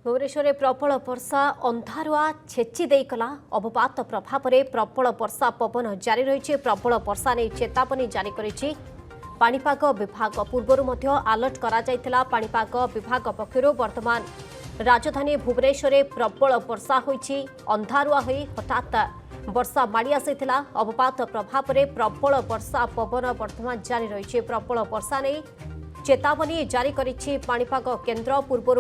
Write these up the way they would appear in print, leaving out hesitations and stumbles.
भुवनेश्वर में प्रबल वर्षा अंधारुआ छेची देकला अवपात प्रभाव में प्रबल वर्षा पवन जारी रही प्रबल वर्षा नहीं चेतावनी जारी करिछि पाणीपाग विभाग पूर्वर अलर्ट करा पाणीपाग विभाग पक्षर वर्तमान राजधानी भुवनेश्वर में प्रबल वर्षा होइछि अंधारुआ होई हठात वर्षा माड़ी आसीथिला अवपात प्रभाव में प्रबल वर्षा पवन वर्तमान जारी रही प्रबल वर्षा नहीं चेतावनी जारी करिछि पाणीपाग केन्द्र पूर्वर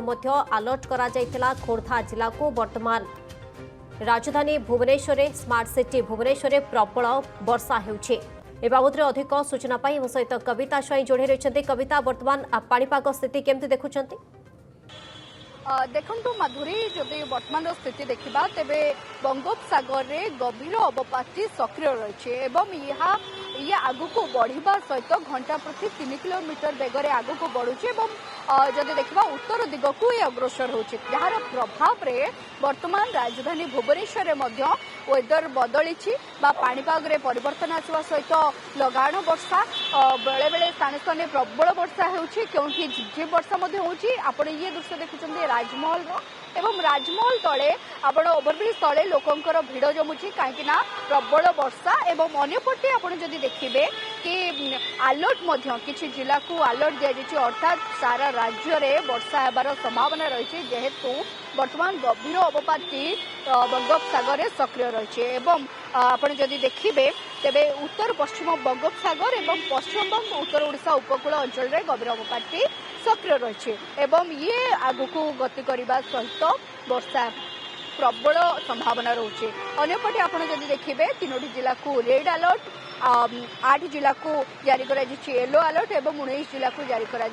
अलर्ट करा जायतिला खोर्धा जिला को वर्तमान राजधानी भुवनेश्वर स्मार्ट सिटी भुवनेश्वर प्रबल वर्षा हेउछि ए बाबद अधिक सूचना पाई मो सहित कविता स्वाई जोड़ी रही कविता वर्तमान पाणीपाग स्थिति केमती देखुछंती देखु माधुरी जदि वर्तमान स्थिति देखा तेरे बंगोपसागर में गभीर अवपाती सक्रिय रही ये आगु को बढ़ा सहित घंटा प्रति 3 किलोमीटर बेगर आगु को बढ़ुचे जदि देखा उत्तर दिग को ये अग्रसर होछि जार प्रभाव रे वर्तमान राजधानी भुवनेश्वर में वेदर बदली पाणीपाग रे परिवर्तन आसवा सहित लगाण वर्षा बेले बेले स्थाने स्थाने प्रबल वर्षा होछि क्योंकि झिपझिप वर्षा होछि आपण ये दृश्य देखुछन्ते राजमहल एवं राजमहल तले आपण ओभरब्रिज तले लोकंकर भिड़ जमुची कहीं प्रबल वर्षा एवं अन्यपटे आपण जदि देखिबे कि अलर्ट किसी जिला को अलर्ट दिया अर्थात सारा राज्य में वर्षा हेबार संभावना रही जेहेतु वर्तमान गभीर अवपाती बंगोपसागर सक्रिय रही आपड़ जदि देखिए तेरे उत्तर पश्चिम बंगोपसागर एवं पश्चिमबंग उत्तर ओडिशा उपकूल अंचल में गभीर अवपाती सक्रिय रही ये आगु गति करने सहित वर्षा प्रबल संभावना रोचे अन्यपटे आपड़ जदि देखिए 3 जिला को रेड अलर्ट 8 जिला को जारी करा येलो अलर्ट एवं 19 जिला को जारी करा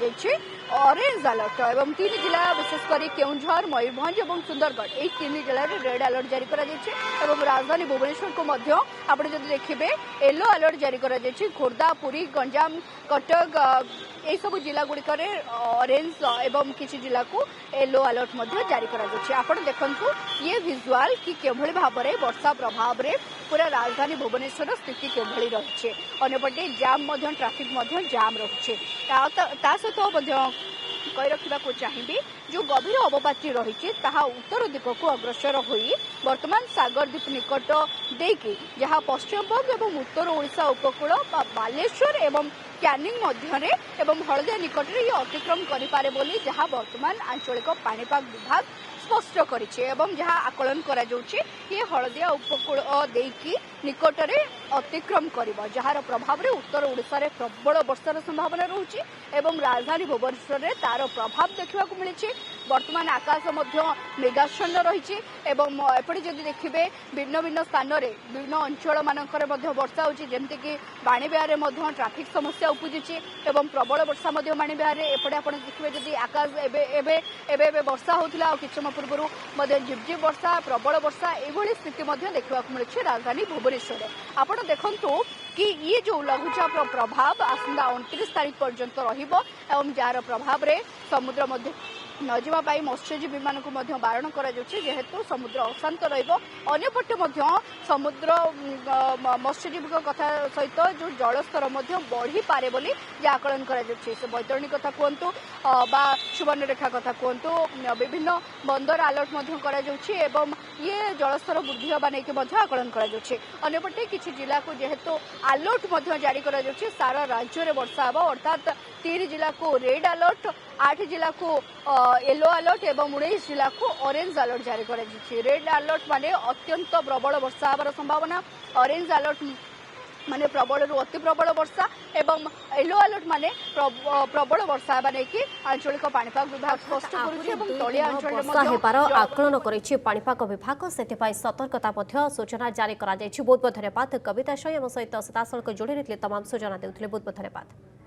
ऑरेंज अलर्ट एवं 3 जिला विशेषकर केउंझर मयूरभंज और सुंदरगढ़ यही 3 जिले में रेड अलर्ट जारी करा एवं राजधानी भुवनेश्वर को आप देखिए येलो अलर्ट जारी करा खोर्धा पुरी गंजाम कटक यही सब जिला गुड़िक ऑरेंज एवं किसी जिला को येलो अलर्ट जारी करा देखु ये विजुआल कि केभली भाव में वर्षा प्रभाव में पूरा राजधानी भुवनेश्वर स्थिति केभली रही अन्यपटे जाम ट्राफिक जाम रही सहित कही रखा चाहिए जो गभीर अवपाती रही उत्तर दिग को अग्रसर हो वर्तमान सागर द्वीप निकट देकी जहाँ पश्चिमबंग एवं उत्तर ओडिशा उपकूल बालेश्वर एवं कैनिंग मध्य एवं हलदिया निकट में ये अतिक्रम करें बोली जहाँ वर्तमान आंचलिक पाणीपाग विभाग स्पष्ट करिछि एवं जहाँ आकलन करा जाउछि ये हलदिया उपकूल देकी निकट में अतिक्रम करिबो जहार प्रभाव में उत्तर ओडिशा रे प्रबल वर्षार संभावना रहुछि एवं राजधानी भुवनेश्वर रे तार प्रभाव देखा मिली वर्तमान आकाश मेघाच्छन्न रही एवं एपटे जदि देखिए भिन्न भिन्न स्थान में विभिन्न अंचल मानकर वर्षा होछि जेमतिकि बाणीबिहार में ट्राफिक समस्या उपजुची एवं प्रबल वर्षा बाणीबिहार एपटे आप देखिए जदि आकाश एवं वर्षा होता कि समय पूर्व झिपझिप वर्षा प्रबल वर्षा यही स्थिति देखा मिली राजधानी भुवनेश्वर आपड़ देखु कि ये जो लघुचाप प्रभाव आसंता 29 तारीख पर्यंत रही जार प्रभाव में समुद्र मध्य नजिमा मत्स्यजीवी मान बारण करेतु समुद्र अशांत रपटे समुद्र मत्स्यजीवी कथा सहित जो जलस्तर बढ़ी पारे बोली आकलन कर बैतरणी कथा कहतु सुवर्णरेखा कथा कहतु विभिन्न बंदर अलर्ट एवं ये जलस्तर वृद्धि होगा नहीं आकलन करपटे किसी जिला को जेहेतु अलर्ट जारी कर सारा राज्य में वर्षा हे अर्थात 3 जिला को रेड अलर्ट 8 जिला को येलो अलर्ट एवं 19 जिला को ऑरेंज अलर्ट जारी कर रेड अलर्ट माने अत्यंत प्रबल वर्षा होबार संभावना ऑरेंज अलर्ट माने प्रबल रु अति प्रबल वर्षा एवं येलो अलर्ट माने प्रबल वर्षा होबा नै कि आंचलिक पाणीपाग विभाग स्पष्ट करूछि एवं तलिया अंचल वर्षा हेबार आकलन करिछि पाणीपाग विभाग सेतिपाई सतर्कता सूचना जारी करा जायछि बहुत बहुत धन्यवाद कविता शय सहित सीधासलख जोड़ी तमाम सूचना देउथिले बहुत बहुत धन्यवाद।